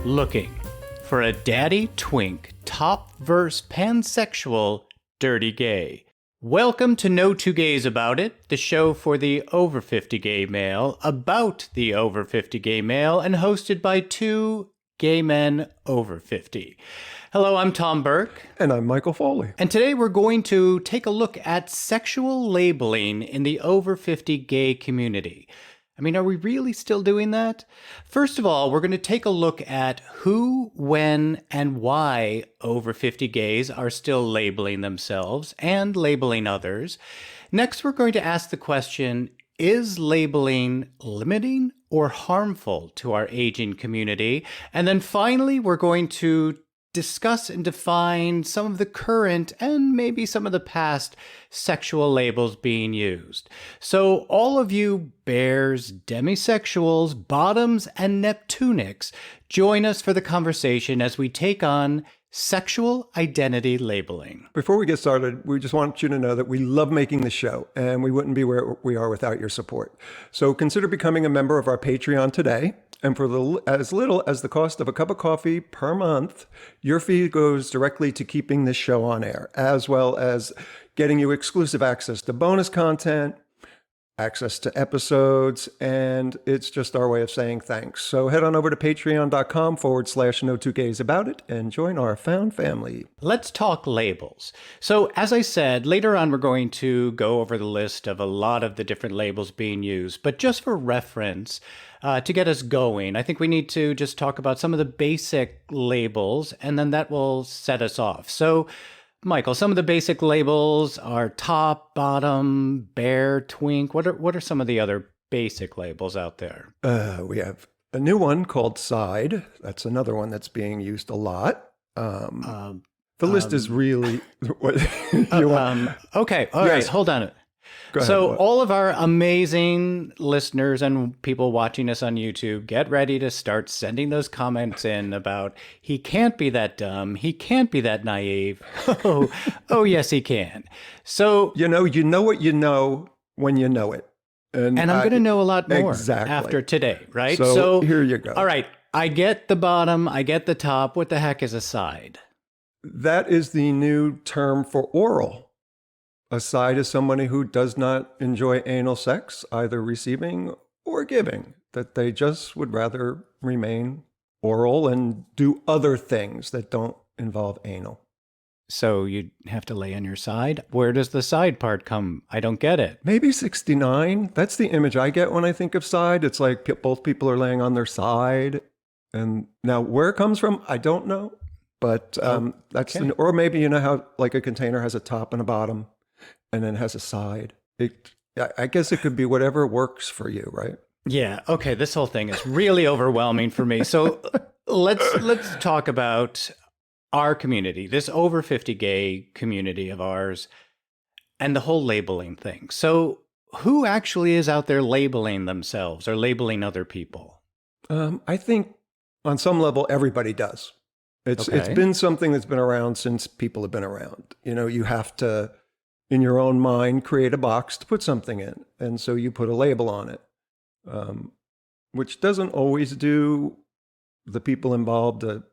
Looking for a daddy twink, top verse pansexual, dirty gay. Welcome to No Two Gays About It, the show for the over 50 gay male, about the over 50 gay male, and hosted by two gay men over 50. Hello, I'm Tom Burke. And I'm Michael Foley. And today we're going to take a look at sexual labeling in the over 50 gay community. I mean, are we really still doing that? First of all, we're going to take a look at who, when, and why over 50 gays are still labeling themselves and labeling others. Next, we're going to ask the question, is labeling limiting or harmful to our aging community? And then finally, we're going to discuss and define some of the current and maybe some of the past sexual labels being used. So all of you bears, demisexuals, bottoms, and Neptunics, join us for the conversation as we take on sexual identity labeling. Before we get started, we just want you to know that we love making the show, and we wouldn't be where we are without your support. So consider becoming a member of our Patreon today. And for as little as the cost of a cup of coffee per month, your fee goes directly to keeping this show on air, as well as getting you exclusive access to bonus content, access to episodes, and it's just our way of saying thanks. So head on over to patreon.com/no2gaysabout it and join our found family. Let's talk labels. So as I said, later on we're going to go over the list of a lot of the different labels being used, but just for reference, to get us going, I think we need to just talk about some of the basic labels, and then that will set us off. So Michael, some of the basic labels are top, bottom, bear, twink. What are some of the other basic labels out there? We have a new one called side. That's another one that's being used a lot. The list is really what you want. Okay, all right, hold on. So all of our amazing listeners and people watching us on YouTube, get ready to start sending those comments in about he can't be that dumb, he can't be that naive. Oh yes, he can. So you know what you know when you know it. And I'm going to know a lot more exactly after today, right? So here you go. All right, I get the bottom, I get the top. What the heck is a side? That is the new term for oral. A side is somebody who does not enjoy anal sex, either receiving or giving, that they just would rather remain oral and do other things that don't involve anal. So you'd have to lay on your side? Where does the side part come? I don't get it. Maybe 69. That's the image I get when I think of side. It's like both people are laying on their side. And now where it comes from, I don't know. But that's, or maybe you know how like a container has a top and a bottom, and then has a side. I guess it could be whatever works for you, right? Yeah. Okay. This whole thing is really overwhelming for me. So let's talk about our community, this over 50 gay community of ours, and the whole labeling thing. So who actually is out there labeling themselves or labeling other people? I think on some level, everybody does. It's been something that's been around since people have been around. You know, you have to, in your own mind, create a box to put something in. And so you put a label on it, which doesn't always do the people involved a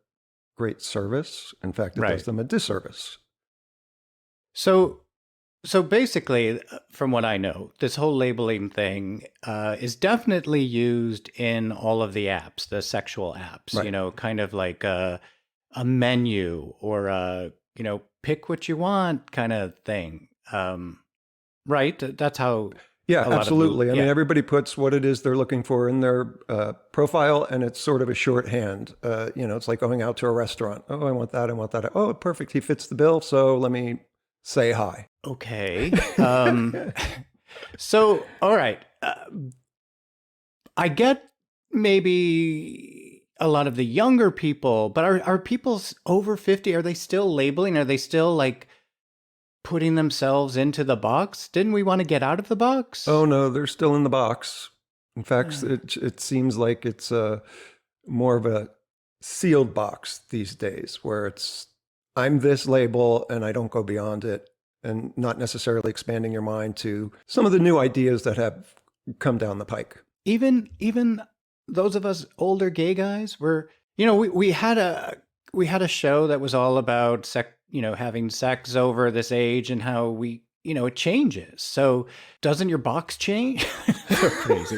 great service. In fact, it does them a disservice. So basically, from what I know, this whole labeling thing is definitely used in all of the apps, the sexual apps, you know, kind of like a menu or a, you know, pick what you want kind of thing. Right? That's how. Yeah, absolutely. I mean, everybody puts what it is they're looking for in their profile, and it's sort of a shorthand. You know, it's like going out to a restaurant. Oh, I want that. I want that. Oh, perfect. He fits the bill. So let me say hi. Okay. So, all right. I get maybe a lot of the younger people, but are people over 50, are they still labeling? Are they still like putting themselves into the box? Didn't we want to get out of the box? Oh, no, they're still in the box. In fact, it seems like it's more of a sealed box these days, where it's, I'm this label and I don't go beyond it, and not necessarily expanding your mind to some of the new ideas that have come down the pike. Even those of us older gay guys, we're we had a show that was all about having sex over this age and how it changes. So doesn't your box change? So crazy.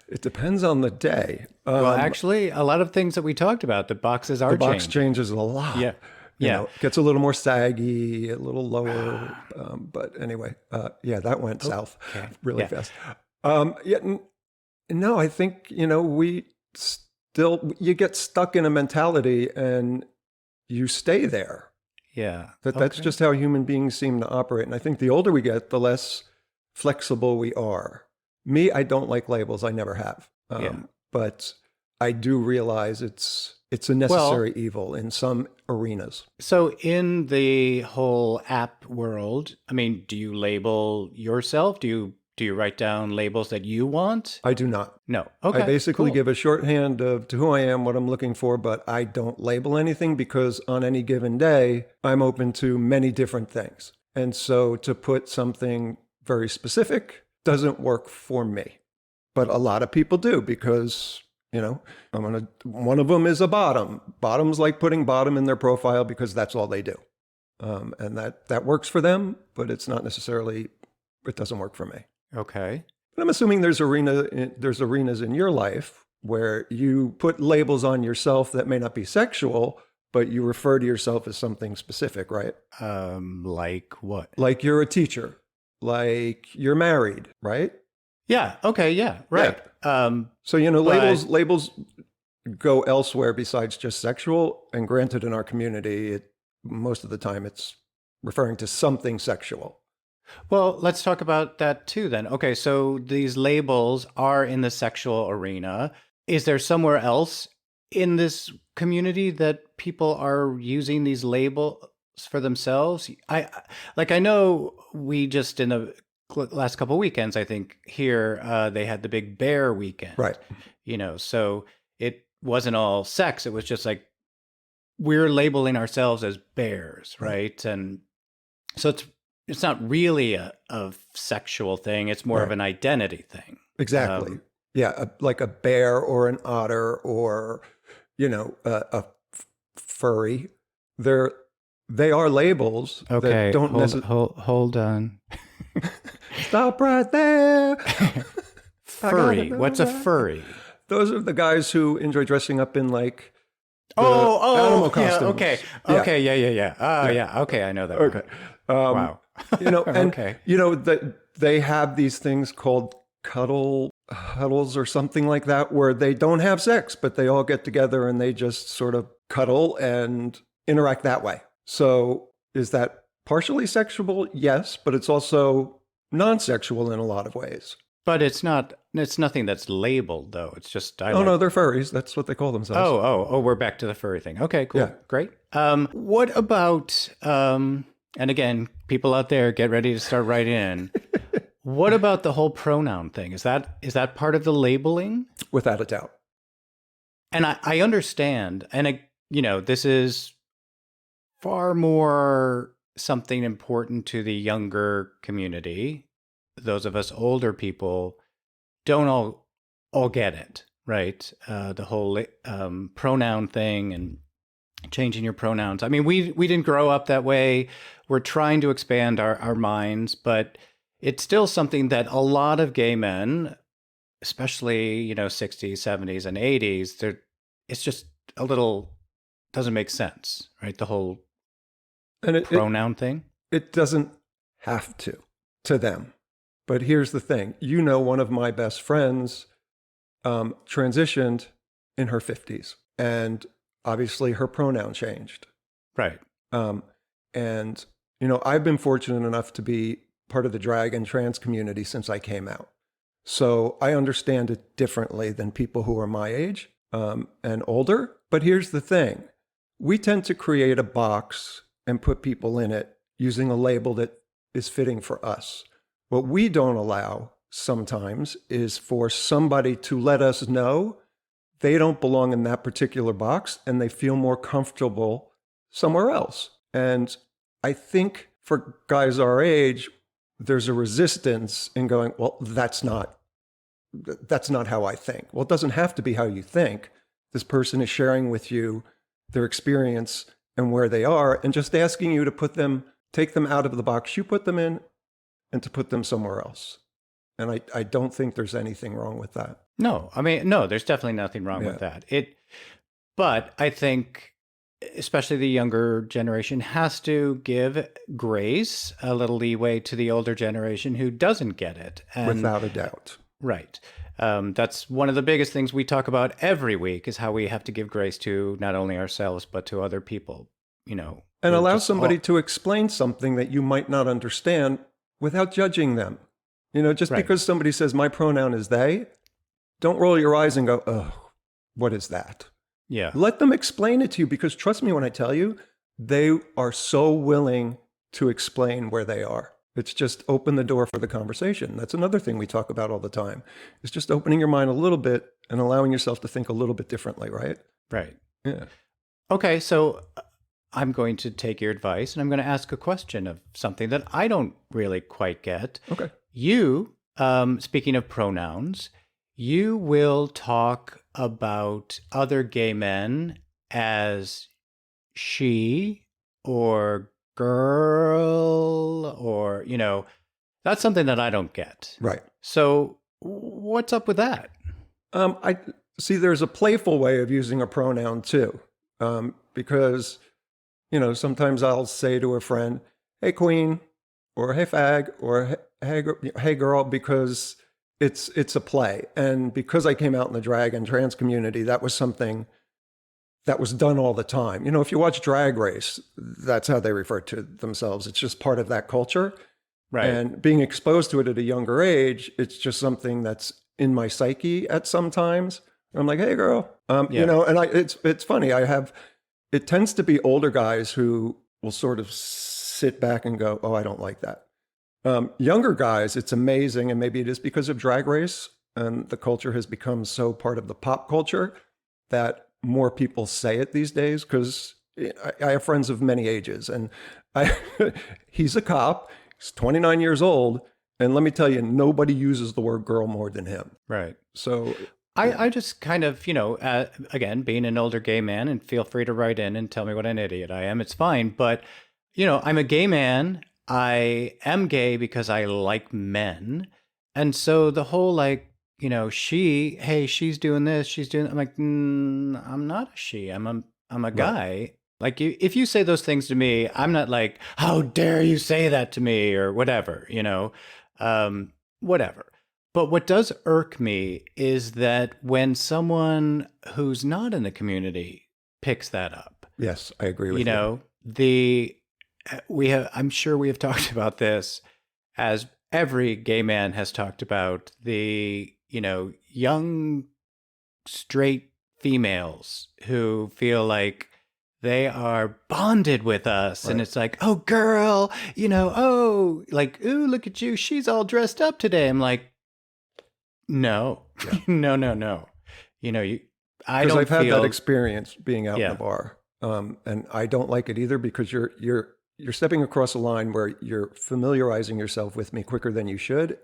It depends on the day. Well, actually, a lot of things that we talked about, the boxes are The box changing. changes a lot. Yeah. You Yeah. know, it gets a little more saggy, a little lower. But anyway, that went south really Yeah. fast. No, I think, you get stuck in a mentality and you stay there. Yeah. That's just how human beings seem to operate. And I think the older we get, the less flexible we are. Me, I don't like labels. I never have. But I do realize it's a necessary evil in some arenas. So in the whole app world, I mean, do you label yourself? Do you write down labels that you want? I do not. No. Okay. I basically cool. give a shorthand to who I am, what I'm looking for, but I don't label anything because on any given day, I'm open to many different things. And so to put something very specific doesn't work for me. But a lot of people do because, one of them is a bottom. Bottoms like putting bottom in their profile because that's all they do. And that works for them, but it doesn't work for me. Okay. But I'm assuming there's arenas in your life where you put labels on yourself that may not be sexual, but you refer to yourself as something specific, right? Like what? Like you're a teacher, like you're married, right? Yeah. Okay. Yeah. Right. So, labels go elsewhere besides just sexual. And granted, in our community, most of the time it's referring to something sexual. Well, let's talk about that too then. Okay, so these labels are in the sexual arena. Is there somewhere else in this community that people are using these labels for themselves? I know we just in the last couple of weekends, I think here they had the big bear weekend. Right. So it wasn't all sex. It was just like we're labeling ourselves as bears, right? And so it's not really a sexual thing. It's more of an identity thing. Exactly. Like a bear or an otter or, a furry. They are labels Okay, that don't necessarily... hold on. Stop right there. Furry. What's a furry? Those are the guys who enjoy dressing up in like animal costumes. Yeah, okay. Okay, yeah. Okay, I know that. Okay. Wow. That they have these things called cuddle huddles or something like that, where they don't have sex, but they all get together and they just sort of cuddle and interact that way. So is that partially sexual? Yes, but it's also non-sexual in a lot of ways. But it's nothing that's labeled though. It's just no, they're furries. That's what they call themselves. Oh, we're back to the furry thing. Okay, cool. Yeah. Great. What about and again, people out there, get ready to start writing in. What about the whole pronoun thing? Is that part of the labeling? Without a doubt. And I understand, and this is far more something important to the younger community. Those of us older people don't all get it, right? The whole pronoun thing and changing your pronouns. I mean, we didn't grow up that way. We're trying to expand our minds, but it's still something that a lot of gay men, especially, 60s, 70s, and 80s, it's just a little, doesn't make sense, right? The whole pronoun thing. It doesn't have to them. But here's the thing. One of my best friends transitioned in her 50s, and obviously her pronoun changed. Right. And, I've been fortunate enough to be part of the drag and trans community since I came out. So I understand it differently than people who are my age and older. But here's the thing. We tend to create a box and put people in it using a label that is fitting for us. What we don't allow sometimes is for somebody to let us know they don't belong in that particular box and they feel more comfortable somewhere else. And I think for guys our age, there's a resistance in going, well, that's not how I think. Well, it doesn't have to be how you think. this person is sharing with you their experience and where they are, and just asking you to take them out of the box you put them in and to put them somewhere else. And I don't think there's anything wrong with that. No, I mean, no, there's definitely nothing wrong with that. But I think especially the younger generation has to give grace, a little leeway to the older generation who doesn't get it. And, without a doubt. Right. That's one of the biggest things we talk about every week is how we have to give grace to not only ourselves, but to other people, you know. And allow somebody to explain something that you might not understand without judging them. You know, just because somebody says my pronoun is they, don't roll your eyes and go, oh, what is that? Yeah. Let them explain it to you, because trust me when I tell you, they are so willing to explain where they are. It's just open the door for the conversation. That's another thing we talk about all the time. It's just opening your mind a little bit and allowing yourself to think a little bit differently, right? Right. Yeah. Okay, so I'm going to take your advice and I'm going to ask a question of something that I don't really quite get. Okay. You, speaking of pronouns, you will talk about other gay men as she or girl, or, you know, that's something that I don't get. Right. So what's up with that? I see there's a playful way of using a pronoun too, because, you know, sometimes I'll say to a friend, hey, queen, or hey, fag, or hey, girl, because it's a play. And because I came out in the drag and trans community, that was something that was done all the time. You know, if you watch Drag Race, that's how they refer to themselves. It's just part of that culture. Right. And being exposed to it at a younger age, it's just something that's in my psyche at some times. I'm like, hey, girl. You know, and it's funny. It tends to be older guys who will sort of sit back and go, oh, I don't like that. Younger guys, it's amazing. And maybe it is because of Drag Race and the culture has become so part of the pop culture that more people say it these days, because I have friends of many ages, and he's a cop, he's 29 years old, and let me tell you, nobody uses the word girl more than him. Right. So I just kind of, you know, again, being an older gay man, and feel free to write in and tell me what an idiot I am, it's fine. But, you know, I'm a gay man. I am gay because I like men. And so the whole, like, you know, she's doing this, she's doing, I'm like, I'm not a she, I'm a guy. Right. Like, if you say those things to me, I'm not like, how dare you say that to me, or whatever, you know, whatever. But what does irk me is that when someone who's not in the community picks that up. Yes, I agree with you. You know, I'm sure we have talked about this, as every gay man has talked about, the, you know, young straight females who feel like they are bonded with us. Right. And it's like, oh, girl, you know, oh, like, ooh, look at you, she's all dressed up today. I'm like, no, no. You know, I've had that experience being out in the bar, and I don't like it either, because you're stepping across a line where you're familiarizing yourself with me quicker than you should,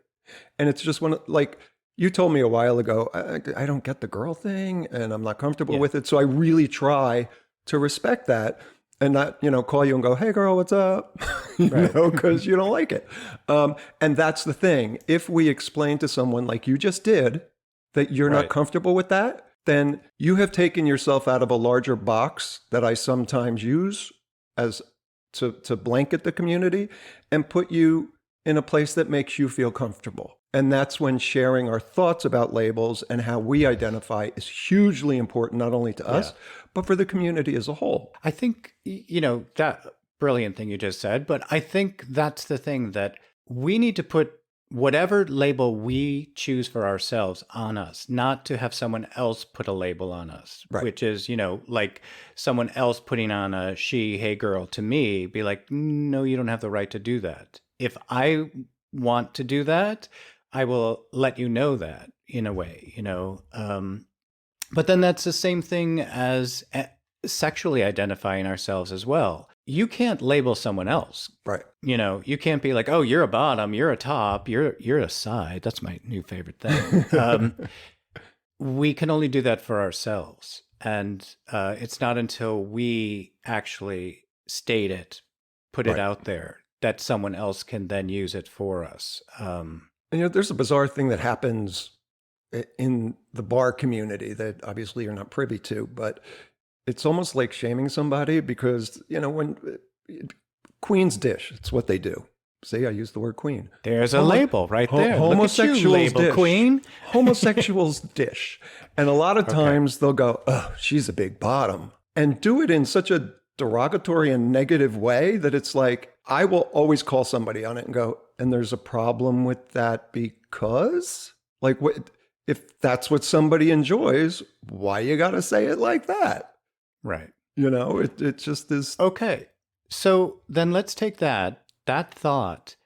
and it's just like you told me a while ago, I don't get the girl thing, and I'm not comfortable with it. So I really try to respect that and not, you know, call you and go, hey, girl, what's up? You know, because you don't like it. And that's the thing. If we explain to someone, like you just did, that you're not comfortable with that, then you have taken yourself out of a larger box that I sometimes use as to blanket the community and put you in a place that makes you feel comfortable. And that's when sharing our thoughts about labels and how we identify is hugely important, not only to us, but for the community as a whole. I think, you know, that brilliant thing you just said, but I think that's the thing, that we need to put whatever label we choose for ourselves on us, not to have someone else put a label on us, which is, you know, like someone else putting on a she, hey girl to me, be like, no, you don't have the right to do that. If I want to do that, I will let you know that, in a way, you know. But then that's the same thing as sexually identifying ourselves as well. You can't label someone else. Right. You know, you can't be like, oh, you're a bottom, you're a top, you're a side. That's my new favorite thing. We can only do that for ourselves. And it's not until we actually state it, put it Right. out there, that someone else can then use it for us. And, there's a bizarre thing that happens in the bar community that obviously you're not privy to, but it's almost like shaming somebody because, when Queen's dish, it's what they do. See, I used the word queen. There's a label right there. Look at you, Homosexuals label dish. queen. Homosexuals dish. And a lot of times they'll go, oh, she's a big bottom. And do it in such a derogatory and negative way that it's like, I will always call somebody on it and go, and there's a problem with that because? Like, what if that's what somebody enjoys, why you got to say it like that? Right. It just is. Okay. So then let's take that thought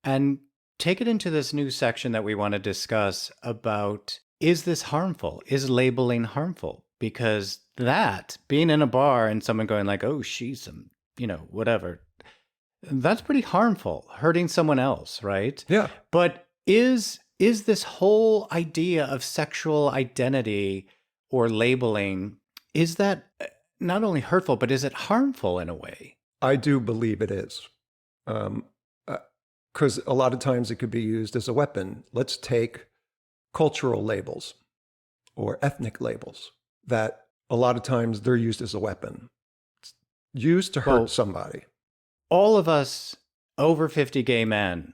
and take it into this new section that we want to discuss about, is this harmful? Is labeling harmful? Because that, being in a bar and someone going like, oh, she's some, whatever, that's pretty harmful, hurting someone else, right? Yeah. But is this whole idea of sexual identity or labeling, is that not only hurtful, but is it harmful in a way? I do believe it is. Because a lot of times it could be used as a weapon. Let's take cultural labels or ethnic labels that a lot of times they're used as a weapon. It's used to hurt somebody. All of us over 50 gay men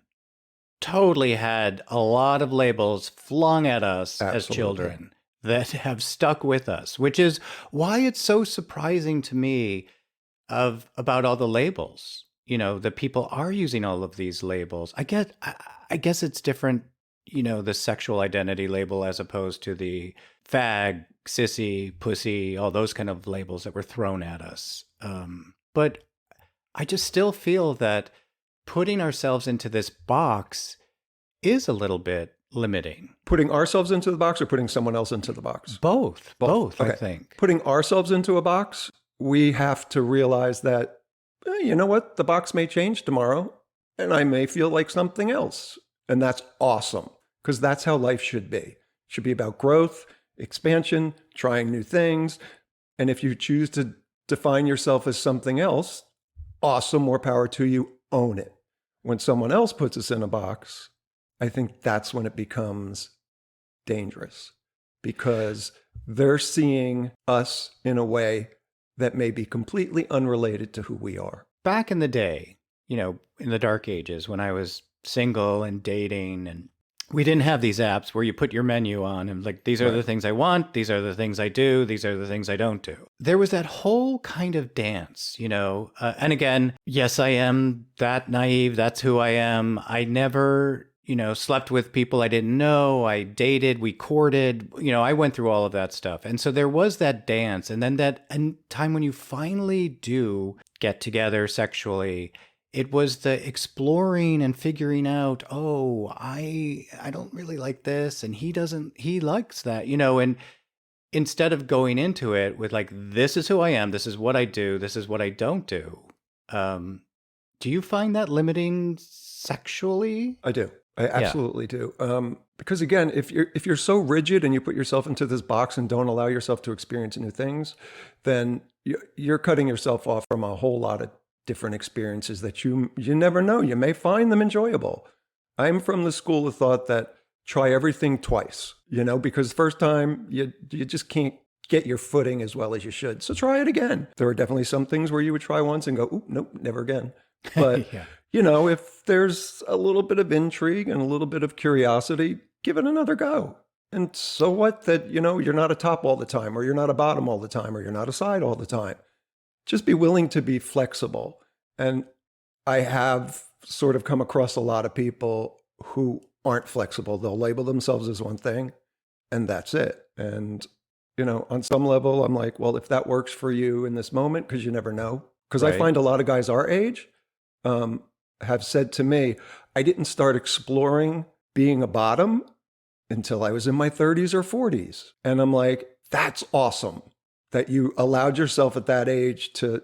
totally had a lot of labels flung at us as children that have stuck with us, which is why it's so surprising to me about all the labels, that people are using all of these labels. I guess it's different, the sexual identity label as opposed to the fag, sissy, pussy, all those kind of labels that were thrown at us. But I just still feel that putting ourselves into this box is a little bit limiting. Putting ourselves into the box or putting someone else into the box? Both, okay. I think. Putting ourselves into a box, we have to realize that, you know what? The box may change tomorrow and I may feel like something else. And that's awesome because that's how life should be. It should be about growth, expansion, trying new things. And if you choose to define yourself as something else, awesome, more power to you, own it. When someone else puts us in a box, I think that's when it becomes dangerous because they're seeing us in a way that may be completely unrelated to who we are. Back in the day, in the dark ages when I was single and dating, and we didn't have these apps where you put your menu on and like, these are the things I want, these are the things I do, these are the things I don't do. There was that whole kind of dance, and again, yes, I am that naive. That's who I am. I never, slept with people I didn't know. I dated, we courted, I went through all of that stuff. And so there was that dance. And then that time when you finally do get together sexually, it was the exploring and figuring out, oh, I don't really like this. And he likes that, and instead of going into it with like, this is who I am, this is what I do, this is what I don't do. Do you find that limiting sexually? I do. I absolutely do. Because again, if you're so rigid and you put yourself into this box and don't allow yourself to experience new things, then you're cutting yourself off from a whole lot of different experiences that you never know. You may find them enjoyable. I'm from the school of thought that try everything twice, because first time you just can't get your footing as well as you should. So try it again. There are definitely some things where you would try once and go, oop, nope, never again. But if there's a little bit of intrigue and a little bit of curiosity, give it another go. And so what that, you're not a top all the time, or you're not a bottom all the time, or you're not a side all the time. Just be willing to be flexible. And I have sort of come across a lot of people who aren't flexible. They'll label themselves as one thing and that's it. And, on some level, I'm like, well, if that works for you in this moment, because you never know. Because I find a lot of guys our age have said to me, I didn't start exploring being a bottom until I was in my 30s or 40s. And I'm like, that's awesome that you allowed yourself at that age to,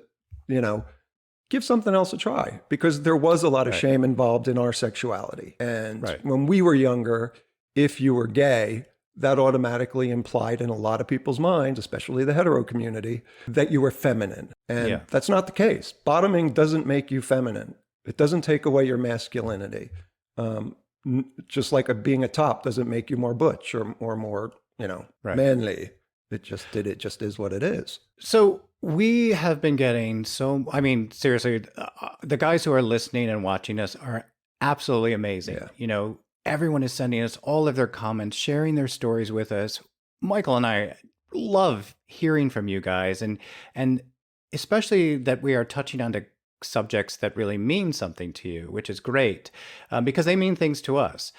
give something else a try, because there was a lot of shame involved in our sexuality. And when we were younger, if you were gay, that automatically implied in a lot of people's minds, especially the hetero community, that you were feminine. And that's not the case. Bottoming doesn't make you feminine. It doesn't take away your masculinity. Just like being a top doesn't make you more butch or more, manly. It just is what it is. So we have been getting seriously, the guys who are listening and watching us are absolutely amazing. Yeah. Everyone is sending us all of their comments, sharing their stories with us. Michael and I love hearing from you guys, and especially that we are touching on the subjects that really mean something to you, which is great, because they mean things to us.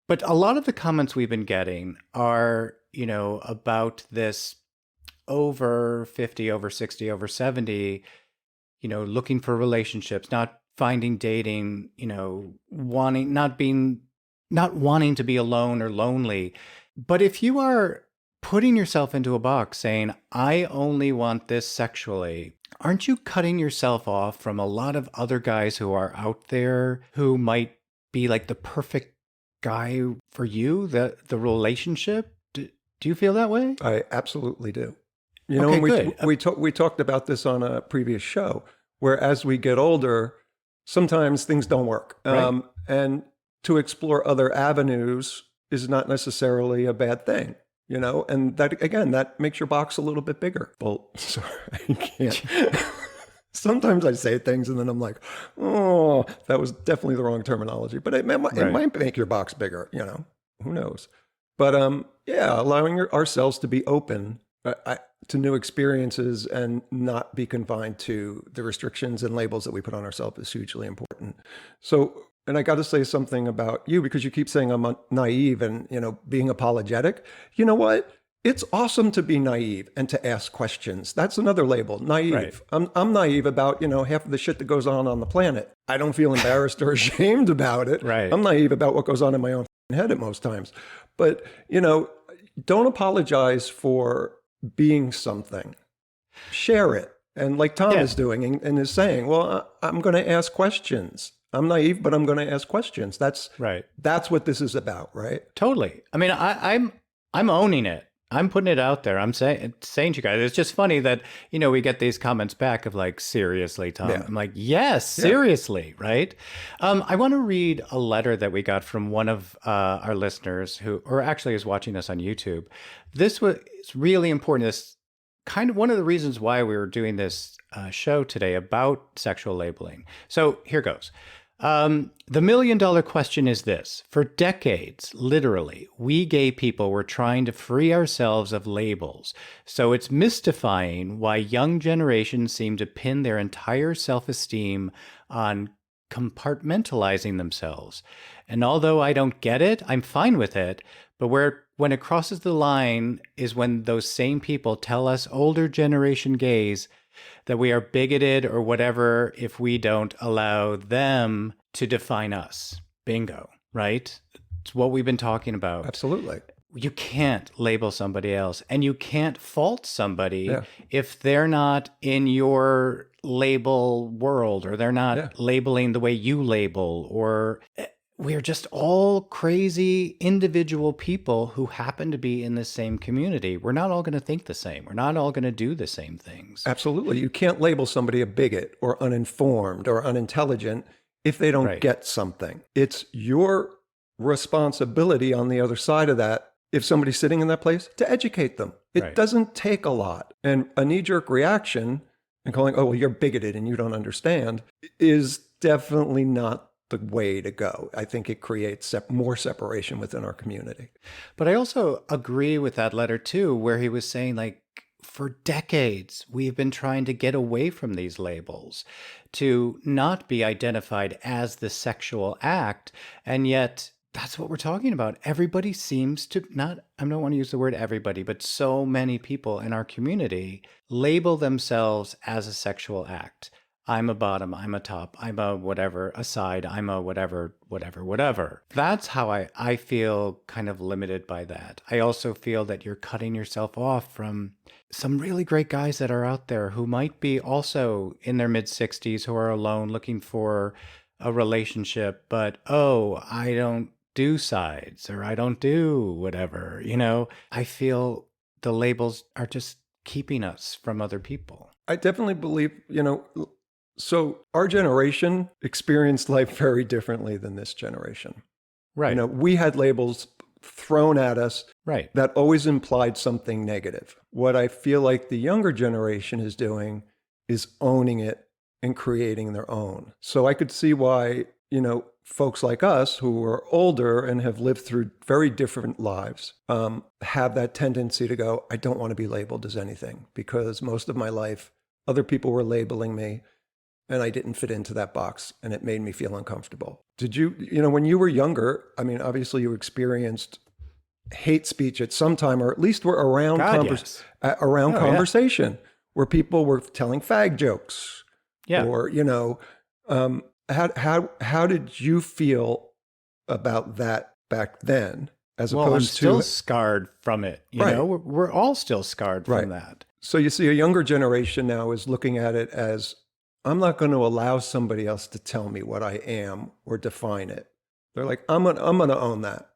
But a lot of the comments we've been getting are, about this over 50, over 60, over 70, looking for relationships, not finding dating, not wanting to be alone or lonely. But if you are putting yourself into a box saying, I only want this sexually, aren't you cutting yourself off from a lot of other guys who are out there who might be like the perfect guy for you, the relationship? Do you feel that way? I absolutely do. Okay, good. We talked about this on a previous show, where as we get older, sometimes things don't work. Right. And to explore other avenues is not necessarily a bad thing, and that, again, that makes your box a little bit bigger. Well, sorry, I can't. Sometimes I say things and then I'm like, oh, that was definitely the wrong terminology, but it might make your box bigger, who knows? But allowing ourselves to be open to new experiences and not be confined to the restrictions and labels that we put on ourselves is hugely important. So, and I got to say something about you, because you keep saying I'm naive and, being apologetic. You know what? It's awesome to be naive and to ask questions. That's another label, naive. Right. I'm naive about, half of the shit that goes on the planet. I don't feel embarrassed or ashamed about it. Right. I'm naive about what goes on in my own head at most times. But, don't apologize for being something. Share it. And like Tom is doing and is saying, well, I'm going to ask questions. I'm naive, but I'm going to ask questions. That's right. That's what this is about, right? Totally. I mean, I'm owning it. I'm putting it out there. I'm saying to you guys, it's just funny that, we get these comments back of like, seriously, Tom. Yeah. I'm like, yes, seriously, right? I want to read a letter that we got from one of our listeners who, or actually is watching us on YouTube. This was really important. This kind of one of the reasons why we were doing this show today about sexual labeling. So here goes. The million-dollar question is this. For decades, literally, we gay people were trying to free ourselves of labels. So it's mystifying why young generations seem to pin their entire self-esteem on compartmentalizing themselves. And although I don't get it, I'm fine with it. But when it crosses the line is when those same people tell us older generation gays that we are bigoted or whatever if we don't allow them to define us. Bingo, right? It's what we've been talking about. Absolutely. You can't label somebody else, and you can't fault somebody if they're not in your label world, or they're not labeling the way you label, or we're just all crazy individual people who happen to be in the same community. We're not all going to think the same. We're not all going to do the same things. Absolutely. You can't label somebody a bigot or uninformed or unintelligent if they don't get something. It's your responsibility on the other side of that, if somebody's sitting in that place, to educate them. It doesn't take a lot. And a knee-jerk reaction and calling, oh, well, you're bigoted and you don't understand, is definitely not the way to go. I think it creates more separation within our community. But I also agree with that letter too, where he was saying, like, for decades, we've been trying to get away from these labels, to not be identified as the sexual act. And yet that's what we're talking about. Everybody seems to I don't want to use the word everybody, but so many people in our community label themselves as a sexual act. I'm a bottom, I'm a top, I'm a whatever, a side, I'm a whatever, whatever, whatever. That's how I feel kind of limited by that. I also feel that you're cutting yourself off from some really great guys that are out there who might be also in their mid-60s, who are alone looking for a relationship, but, I don't do sides or I don't do whatever, I feel the labels are just keeping us from other people. I definitely believe, so our generation experienced life very differently than this generation. Right. We had labels thrown at us Right. that always implied something negative. What I feel like the younger generation is doing is owning it and creating their own. So I could see why, folks like us who are older and have lived through very different lives have that tendency to go, I don't want to be labeled as anything because most of my life, other people were labeling me and I didn't fit into that box and it made me feel uncomfortable. Did you, when you were younger, I mean, obviously you experienced hate speech at some time, or at least were around, Yes. conversation where people were telling fag jokes. Yeah. Or, how did you feel about that back then as Well, I'm opposed still to scarred from it. Right. We're all still scarred Right. from that. So you see a younger generation now is looking at it as, I'm not going to allow somebody else to tell me what I am or define it. They're like, I'm going to own that.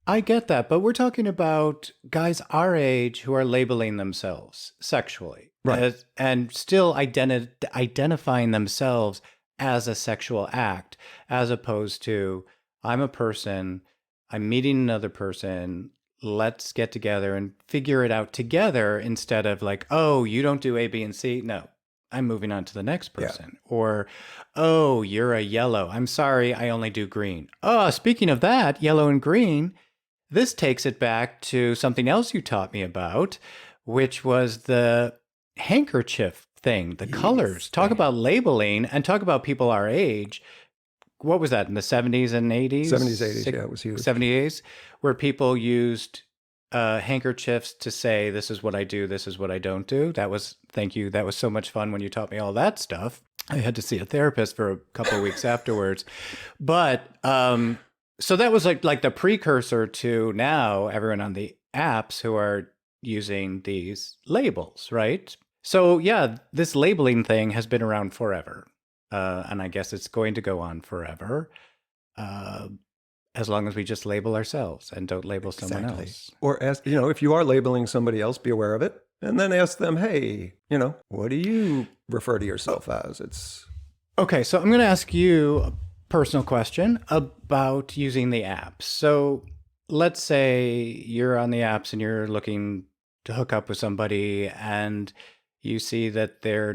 I get that, but we're talking about guys our age who are labeling themselves sexually, Right. and still identifying themselves as a sexual act, as opposed to I'm a person, I'm meeting another person, let's get together and figure it out together instead of like, oh, you don't do A, B, and C. No, I'm moving on to the next person. Yeah. Or, oh, you're a yellow. I'm sorry, I only do green. Oh, speaking of that, yellow and green. This takes it back to something else you taught me about, which was the handkerchief thing, the colors. Talk about labeling and talk about people our age. What was that in the 70s and 80s? 70s, 80s, yeah, it was huge. 70s, where people used handkerchiefs to say, this is what I do, this is what I don't do. Thank you. That was so much fun when you taught me all that stuff. I had to see a therapist for a couple of weeks afterwards. But so that was like the precursor to now everyone on the apps who are using these labels, right? So yeah, this labeling thing has been around forever. And I guess it's going to go on forever. As long as we just label ourselves and don't label someone else. Or ask, if you are labeling somebody else, be aware of it. And then ask them, hey, what do you refer to yourself as? Okay, so I'm going to ask you a personal question about using the apps. So let's say you're on the apps and you're looking to hook up with somebody and you see that their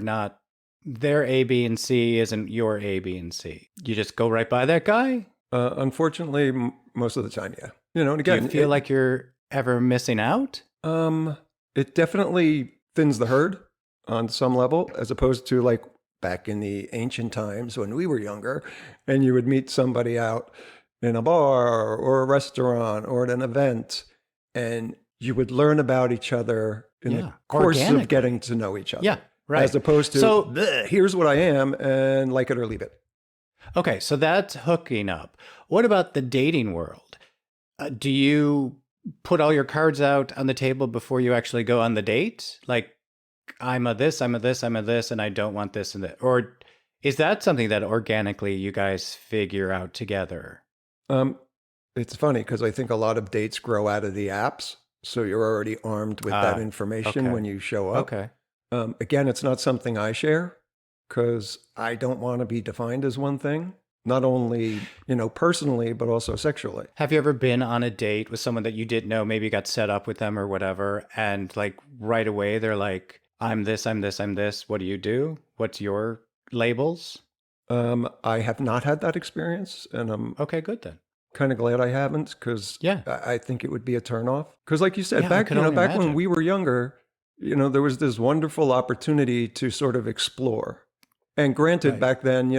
A, B, and C isn't your A, B, and C. You just go right by that guy? Unfortunately, most of the time, yeah. And again, do you feel like you're ever missing out? It definitely thins the herd on some level, as opposed to like back in the ancient times when we were younger and you would meet somebody out in a bar or a restaurant or at an event and you would learn about each other in the course of getting to know each other. Yeah, right. As opposed to, here's what I am and like it or leave it. Okay, so that's hooking up. What about the dating world? Do you put all your cards out on the table before you actually go on the date? Like, I'm a this, I'm a this, I'm a this, and I don't want this and that. Or is that something that organically you guys figure out together? It's funny because I think a lot of dates grow out of the apps. So you're already armed with that information when you show up. Okay. Again, it's not something I share because I don't want to be defined as one thing. Not only, personally, but also sexually. Have you ever been on a date with someone that you didn't know, maybe you got set up with them or whatever, and like right away they're like, I'm this, I'm this, I'm this. What do you do? What's your labels? I have not had that experience, and I'm okay, good then. Kind of glad I haven't because I think it would be a turnoff. Because like you said, back when we were younger, there was this wonderful opportunity to sort of explore. And granted, back then,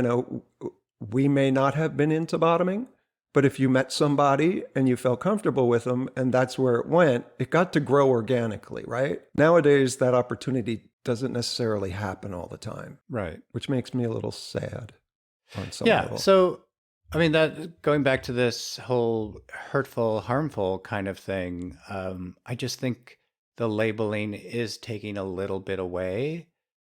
we may not have been into bottoming, but if you met somebody and you felt comfortable with them and that's where it went, it got to grow organically, right? Nowadays, that opportunity doesn't necessarily happen all the time. Right. Which makes me a little sad on some level. So, I mean, that going back to this whole hurtful, harmful kind of thing, I just think the labeling is taking a little bit away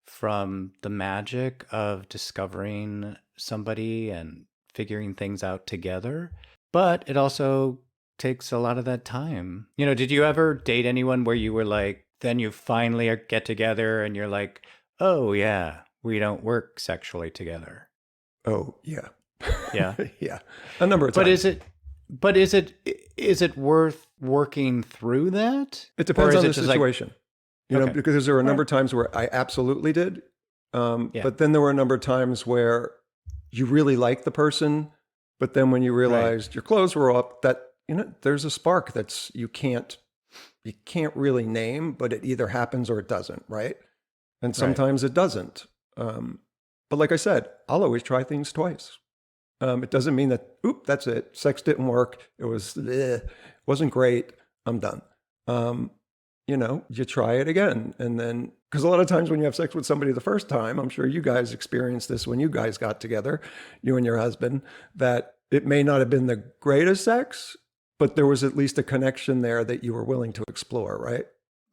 from the magic of discovering somebody and figuring things out together. but it also takes a lot of that time. Did you ever date anyone where you were like, then you finally get together and you're like, oh yeah, we don't work sexually together? Oh, yeah. Yeah. Yeah. A number of But times. is it worth working through that? It Or depends is on it the just like, situation, okay, because there were a all number right, of times where I absolutely did. yeah, But then there were a number of times where you really liked the person, but then when you right, realized your clothes were up, that, there's a spark that's you can't really name, but it either happens or it doesn't, right? And right, sometimes it doesn't. But like I said, I'll always try things twice. It doesn't mean that, oop, that's it. Sex didn't work. It wasn't great. I'm done. You try it again. And then, because a lot of times when you have sex with somebody the first time, I'm sure you guys experienced this when you guys got together, you and your husband, that it may not have been the greatest sex, but there was at least a connection there that you were willing to explore, right?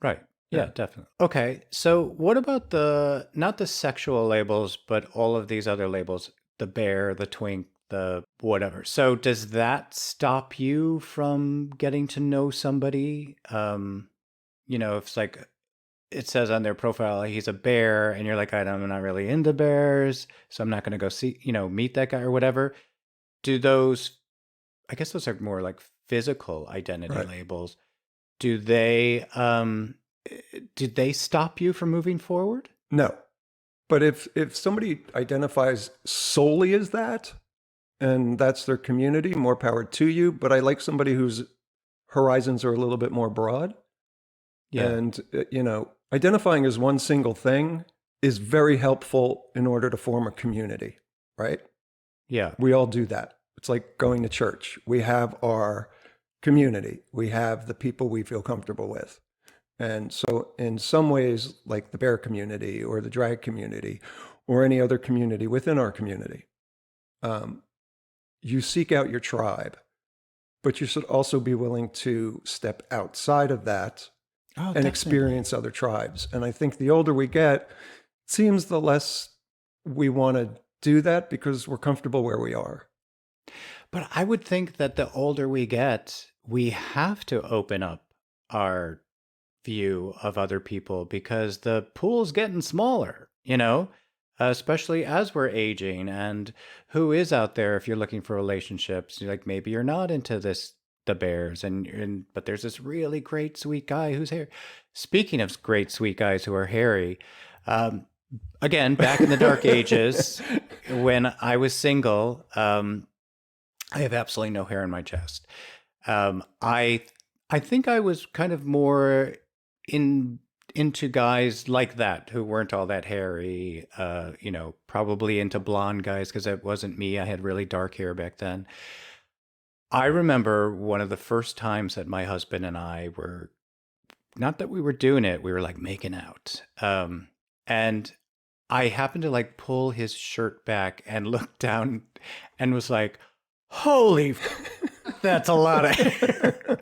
right. Yeah, Yeah. definitely. Okay, so what about not the sexual labels, but all of these other labels, the bear, the twink, the whatever. So does that stop you from getting to know somebody? If it's like it says on their profile he's a bear, and you're like, I'm not really into bears, so I'm not going to go see, meet that guy or whatever. Do those, I guess those are more like physical identity Right. labels. Do they, did they stop you from moving forward? No. But if somebody identifies solely as that, and that's their community, more power to you. But I like somebody whose horizons are a little bit more broad. Yeah. And, identifying as one single thing is very helpful in order to form a community, right? Yeah. We all do that. It's like going to church. We have our community, we have the people we feel comfortable with. And so, in some ways, like the bear community or the drag community or any other community within our community, um, you seek out your tribe, but you should also be willing to step outside of that Oh, and definitely. experience other tribes. And I think the older we get, it seems the less we want to do that because we're comfortable where we are. But I would think that the older we get, we have to open up our view of other people because the pool's getting smaller, especially as we're aging. And who is out there if you're looking for relationships? You're like, maybe you're not into the bears, but there's this really great, sweet guy who's here. Speaking of great, sweet guys who are hairy, um, again, back in the dark ages when I was single, I have absolutely no hair in my chest. I think I was kind of more in into guys like that who weren't all that hairy. Probably into blonde guys because it wasn't me. I had really dark hair back then. I remember one of the first times that my husband and I were, not that we were doing it, we were like making out. And I happened to like pull his shirt back and look down and was like, holy, that's a lot of hair.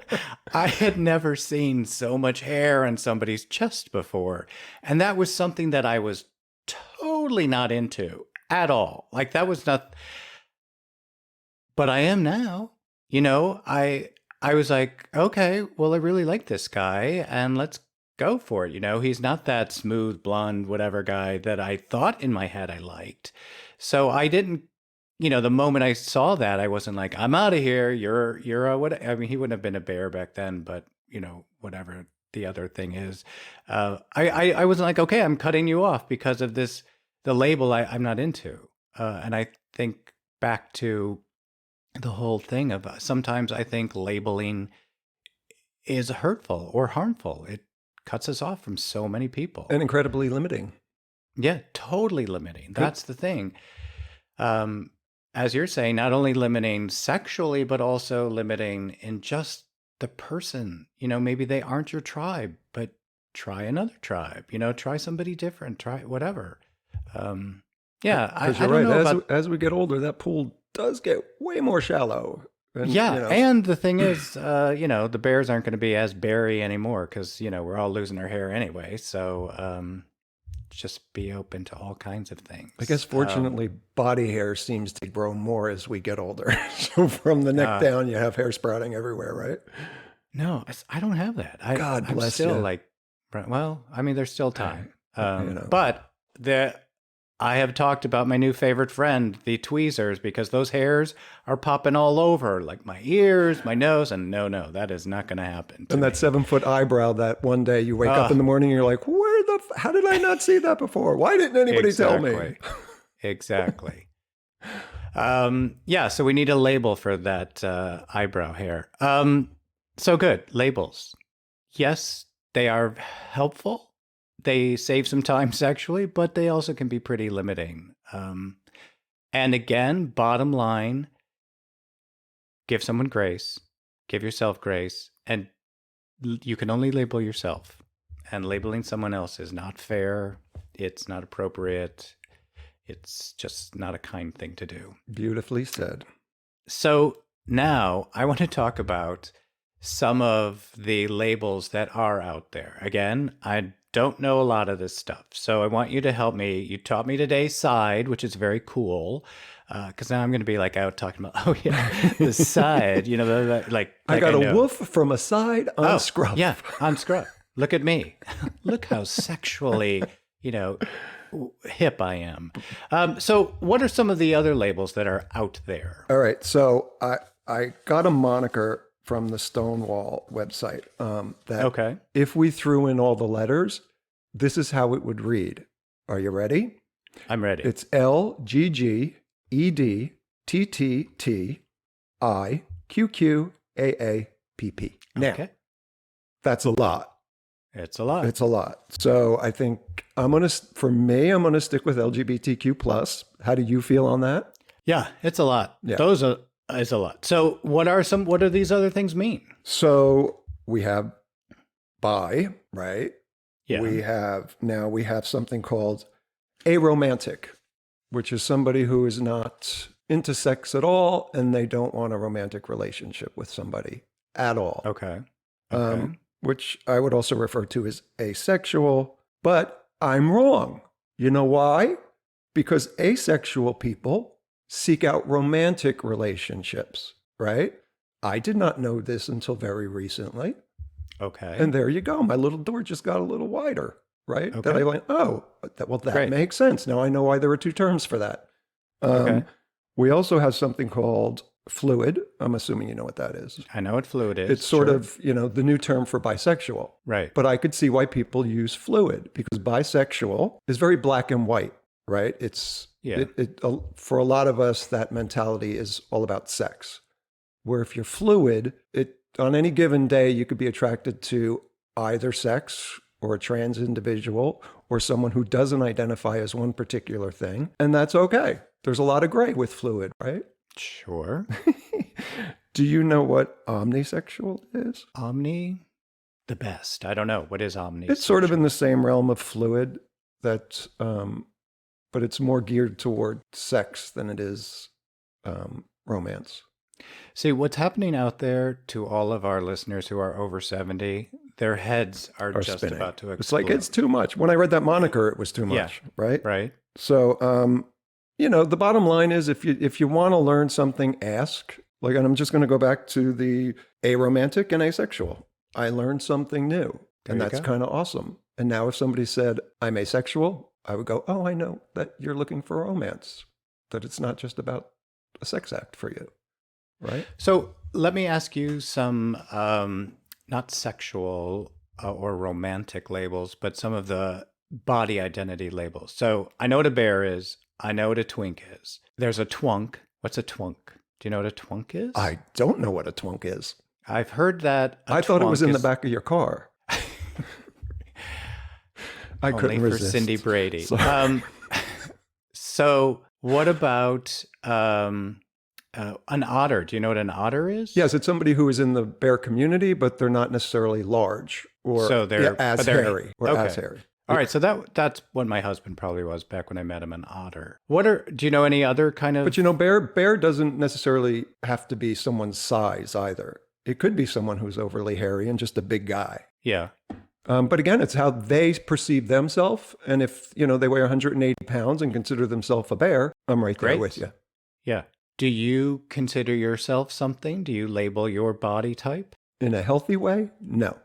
I had never seen so much hair on somebody's chest before. And that was something that I was totally not into at all. Like that was not, but I am now. I was like, okay, well, I really like this guy and let's go for it. He's not that smooth, blonde, whatever guy that I thought in my head I liked. So I didn't, the moment I saw that, I wasn't like, I'm out of here. You're a what? I mean, he wouldn't have been a bear back then, but whatever the other thing is, I wasn't like, okay, I'm cutting you off because of the label I'm not into. And I think back to the whole thing of sometimes I think labeling is hurtful or harmful. It cuts us off from so many people. And incredibly limiting. Yeah, totally limiting. Good. That's the thing. Um, as you're saying, not only limiting sexually, but also limiting in just the person. Maybe they aren't your tribe, but try another tribe. Try somebody different. Try whatever. Yeah, Because I you're don't right. know about. As we get older, that pool does get way more shallow. And, Yeah, and the thing is, the bears aren't going to be as berry anymore because we're all losing our hair anyway. So just be open to all kinds of things. I guess fortunately, body hair seems to grow more as we get older. So from the neck down, you have hair sprouting everywhere, right? No, I don't have that. God I'm bless still you. like, well, I mean, there's still time. know. But I have talked about my new favorite friend, the tweezers, because those hairs are popping all over, like my ears, my nose, and no, that is not going to happen. And that 7-foot eyebrow that one day you wake up in the morning and you're like, how did I not see that before? Why didn't anybody tell me? Exactly. Yeah, so we need a label for that eyebrow hair. So good. Labels. Yes, they are helpful. They save some time sexually, but they also can be pretty limiting. And again, bottom line, give someone grace, give yourself grace, and you can only label yourself. And labeling someone else is not fair. It's not appropriate. It's just not a kind thing to do. Beautifully said. So now I want to talk about some of the labels that are out there. Again, I don't know a lot of this stuff, so I want you to help me. You taught me today side, which is very cool, because now I'm going to be like out talking about, oh yeah, the side, like I got a woof from a side on scruff. Yeah, on scruff. Look at me. Look how sexually, hip I am. So what are some of the other labels that are out there? All right, so I got a moniker from the Stonewall website that if we threw in all the letters, this is how it would read. Are you ready? I'm ready. It's LGGEDTTTIQQAAPP. Now, that's a lot. It's a lot. It's a lot. So I think I'm going to stick with LGBTQ+. How do you feel on that? Yeah, it's a lot. Yeah. Is a lot. So what do these other things mean? So we have bi, right? Yeah. We have something called aromantic, which is somebody who is not into sex at all and they don't want a romantic relationship with somebody at all. Okay. Which I would also refer to as asexual, but I'm wrong. You know why? Because asexual people seek out romantic relationships, right? I did not know this until very recently. Okay. And there you go. My little door just got a little wider, right? Okay. That I went, that Great. makes sense. Now I know why there are two terms for that. Okay. We also have something called fluid. I'm assuming you know what that is. I know what fluid is. It's sort of, the new term for bisexual. Right. But I could see why people use fluid because bisexual is very black and white, right? For a lot of us, that mentality is all about sex. Where if you're fluid, on any given day, you could be attracted to either sex or a trans individual or someone who doesn't identify as one particular thing. And that's okay. There's a lot of gray with fluid, right? Sure. Do you know what omnisexual is? The best. I don't know. What is omnisexual? It's sort of in the same realm of fluid that, but it's more geared toward sex than it is romance. See, what's happening out there to all of our listeners who are over 70, their heads are just spinning. about to explode. It's like, it's too much. When I read that moniker, it was too much, right? Right. So, the bottom line is if you want to learn something, ask. And I'm just going to go back to the aromantic and asexual. I learned something new, and that's kind of awesome. And now if somebody said, I'm asexual, I would go, oh, I know that you're looking for romance, that it's not just about a sex act for you, right? So let me ask you some not sexual or romantic labels, but some of the body identity labels. So I know what a bear is. I know what a twink is. There's a twunk. What's a twunk? Do you know what a twunk is? I don't know what a twunk is. I've heard that. I thought it was in the back of your car. I couldn't resist. For Cindy Brady. So what about an otter? Do you know what an otter is? Yes, it's somebody who is in the bear community, but they're not necessarily large or as hairy. All right, so that's what my husband probably was back when I met him, an otter. Do you know any other kind of... But bear doesn't necessarily have to be someone's size either. It could be someone who's overly hairy and just a big guy. Yeah. But again, it's how they perceive themselves. And if, they weigh 180 pounds and consider themselves a bear, I'm right there with you. Yeah. Do you consider yourself something? Do you label your body type? In a healthy way? No.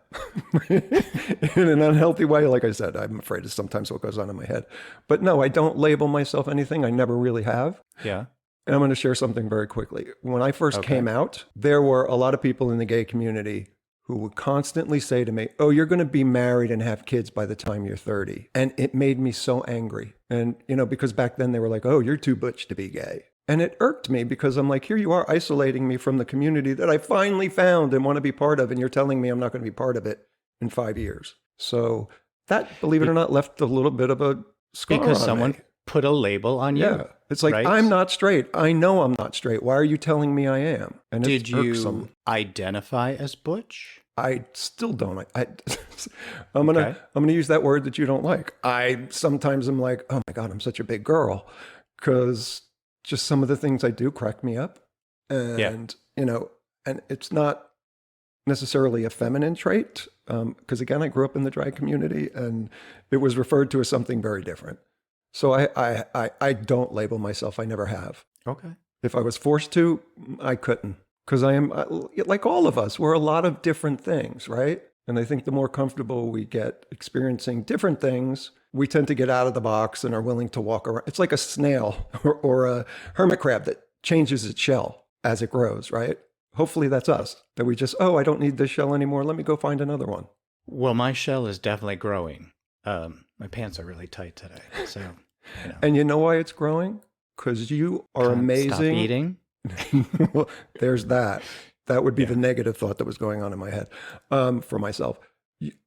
In an unhealthy way, like I said, I'm afraid of sometimes what goes on in my head. But no, I don't label myself anything. I never really have. Yeah. And I'm going to share something very quickly. When I first came out, there were a lot of people in the gay community who would constantly say to me, oh, you're going to be married and have kids by the time you're 30. And it made me so angry. And, because back then they were like, oh, you're too butch to be gay. And it irked me because I'm like, here you are isolating me from the community that I finally found and want to be part of. And you're telling me I'm not going to be part of it in 5 years. So that, believe it or not, left a little bit of a scar because on someone me. Put a label on you. Yeah. It's like, right? I'm not straight. I know I'm not straight. Why are you telling me I am? And did you irksome. Identify as butch? I still don't. I'm gonna use that word that you don't like. I sometimes am like, oh my God, I'm such a big girl, because just some of the things I do crack me up, and and it's not necessarily a feminine trait, because again, I grew up in the drag community, and it was referred to as something very different. So I don't label myself. I never have. Okay. If I was forced to, I couldn't. Because I am, like all of us, we're a lot of different things, right? And I think the more comfortable we get experiencing different things, we tend to get out of the box and are willing to walk around. It's like a snail or a hermit crab that changes its shell as it grows, right? Hopefully that's us, that we just, oh, I don't need this shell anymore. Let me go find another one. Well, my shell is definitely growing. My pants are really tight today. So, And you know why it's growing? Because you are amazing. Stop eating. Well, there's that. That would be the negative thought that was going on in my head for myself.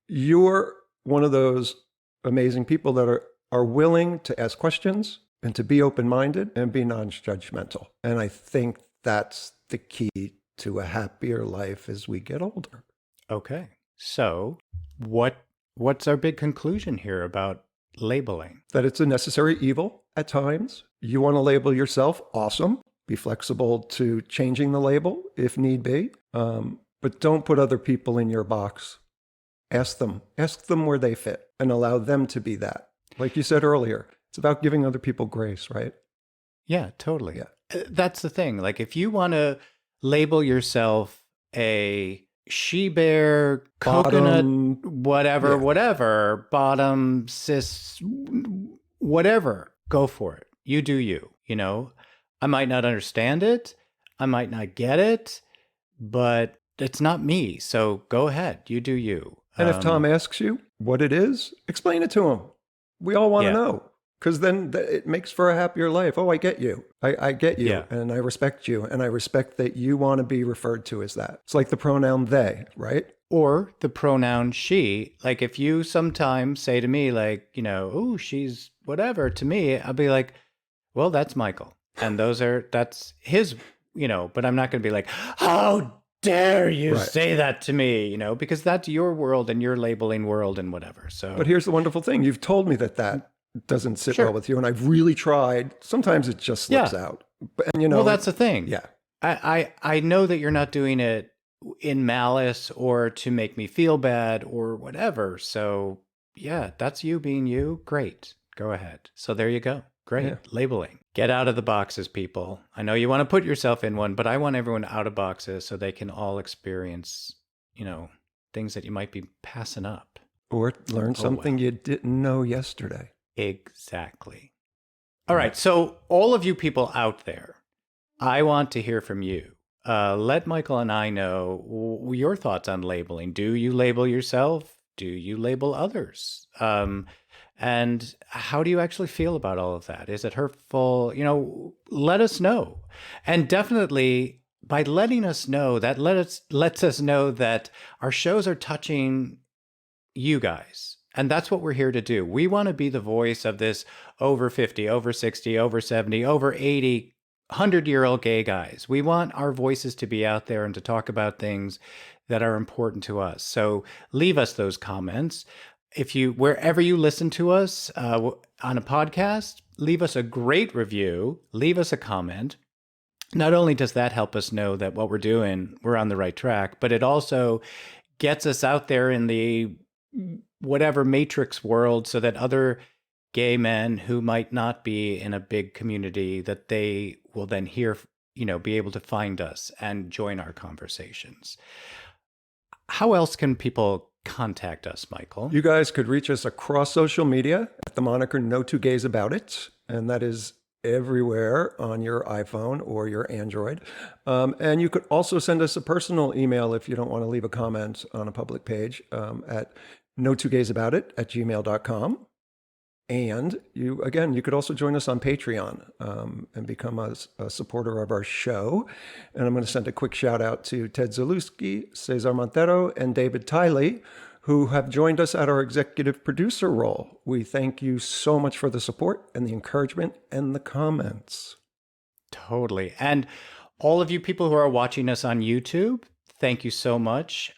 You're one of those amazing people that are willing to ask questions and to be open-minded and be non-judgmental. And I think that's the key to a happier life as we get older. Okay. So what's our big conclusion here about labeling? That it's a necessary evil at times. You want to label yourself, awesome. Be flexible to changing the label if need be. But don't put other people in your box. Ask them where they fit and allow them to be that. Like you said earlier, it's about giving other people grace, right? Yeah, totally. Yeah. That's the thing. Like if you want to label yourself a she-bear, coconut, whatever, bottom, cis, whatever, go for it. You do you, I might not understand it. I might not get it, but it's not me. So go ahead. You do you. And if Tom asks you what it is, explain it to him. We all want to know, because then it makes for a happier life. Oh, I get you. I get you. And I respect you. And I respect that you want to be referred to as that. It's like the pronoun they, right? Or the pronoun she. Like if you sometimes say to me like, oh, she's whatever to me, I'll be like, well, that's Michael. And that's his, but I'm not going to be like, how dare you say that to me, because that's your world and your labeling world and whatever. So, but here's the wonderful thing. You've told me that doesn't sit well with you. And I've really tried. Sometimes it just slips out. And well, that's the thing. Yeah. I know that you're not doing it in malice or to make me feel bad or whatever. So yeah, that's you being you. Great. Go ahead. So there you go. Great. Yeah. Labeling. Get out of the boxes, people. I know you want to put yourself in one, but I want everyone out of boxes so they can all experience, things that you might be passing up. Or learn something you didn't know yesterday. Exactly. All right. So all of you people out there, I want to hear from you. Let Michael and I know your thoughts on labeling. Do you label yourself? Do you label others? And how do you actually feel about all of that? Is it hurtful? Let us know. And definitely by letting us know, that lets us know that our shows are touching you guys. And that's what we're here to do. We want to be the voice of this over 50, over 60, over 70, over 80, 100-year-old gay guys. We want our voices to be out there and to talk about things that are important to us. So leave us those comments. Wherever you listen to us on a podcast, leave us a great review, leave us a comment. Not only does that help us know that what we're doing, we're on the right track, but it also gets us out there in the whatever matrix world so that other gay men who might not be in a big community, that they will then hear, be able to find us and join our conversations. How else can people contact us, Michael? You guys could reach us across social media at the moniker No Two Gays About It, and that is everywhere on your iPhone or your Android. And you could also send us a personal email if you don't want to leave a comment on a public page at no2gaysabout@gmail.com. And you could also join us on Patreon and become a supporter of our show. And I'm going to send a quick shout out to Ted Zalewski, Cesar Montero, and David Tiley, who have joined us at our executive producer role. We thank you so much for the support and the encouragement and the comments. Totally. And all of you people who are watching us on YouTube, thank you so much.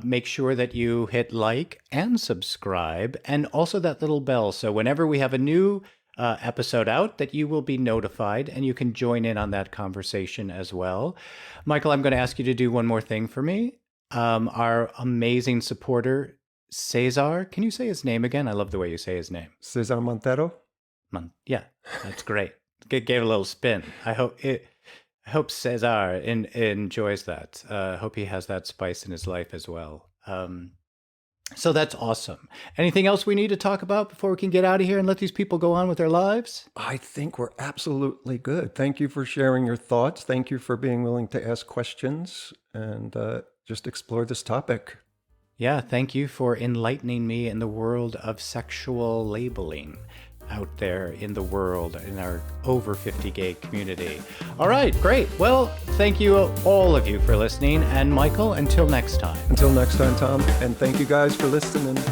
Make sure that you hit like and subscribe, and also that little bell. So whenever we have a new episode out, that you will be notified and you can join in on that conversation as well. Michael, I'm going to ask you to do one more thing for me. Our amazing supporter, Cesar. Can you say his name again? I love the way you say his name. Cesar Montero? Yeah, that's great. Gave a little spin. I hope Cesar enjoys that. Hope he has that spice in his life as well. So that's awesome. Anything else we need to talk about before we can get out of here and let these people go on with their lives? I think we're absolutely good. Thank you for sharing your thoughts. Thank you for being willing to ask questions and just explore this topic. Yeah, thank you for enlightening me in the world of sexual labeling out there in the world, in our over 50 gay community. All right, great. Well, thank you all of you for listening. And Michael, until next time. Until next time, Tom. And thank you guys for listening.